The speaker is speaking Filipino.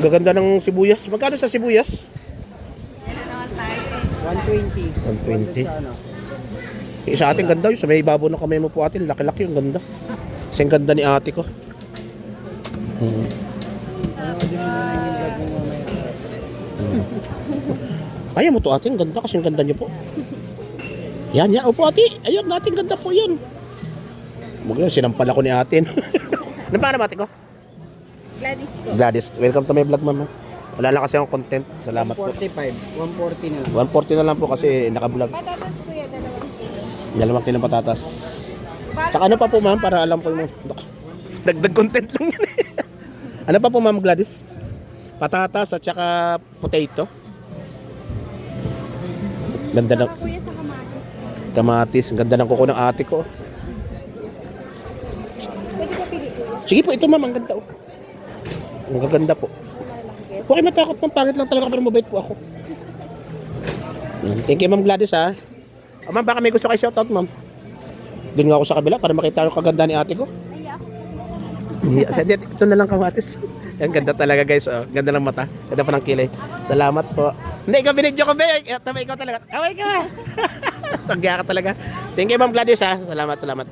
Gaganda ng sibuyas. Magkano sa sibuyas? Ano naman tayo eh. 120. 120. Sa ano? Sa atin ganda yun. Sa may ibabaw ng kamay mo po atin. Laki-laki yung ganda. Kasi ang ganda ni ate ko. Hmm. Ano din mo na yung vlog mo mamaya. Kaya mo to ate. Ang ganda kasi ang ganda niyo po. Yan, yan. Opo ate. Ayun natin. Ganda po yun. Magayon, sinampal ako ni ate. Ano pa ate ko? Gladys ko. Gladys. Welcome to my vlog, ma'am. Wala lang kasi akong content. Salamat po. 145. 140 na lang. 140 na lang po kasi naka-vlog. Patatas kuya, 2 kilo. 2 kilong patatas. Tsaka ano pa po ma'am para alam ko mo. Dagdag content lang yan. Ano pa po ma'am Gladys? Patatas at saka potato. Ganda ng Saka kuya sa kamatis. kamatis. Ang ganda ng kuko ng ate ko. Pwede ka pili kuya. Sige po, ito ma'am. Ang ganda oh. Ang gaganda po. Huwag kayo matakot ma'am. Pangit lang talaga pero mabait po ako. Yan. Thank you ma'am Gladys ha. Oh, ma'am baka may gusto kayo shoutout ma'am. Doon nga ako sa kabila para makita yung kaganda ni ate ko. Ay, ako. Ito na lang kamatis. Yan, ganda talaga guys. Oh. Ganda ng mata. Ganda pa ng kilay. Salamat po. Hindi, ikaw binidyo ko ba? Ikaw talaga. Kaway ka. Sagya ka talaga. Thank you ma'am Gladys ha. Salamat, salamat.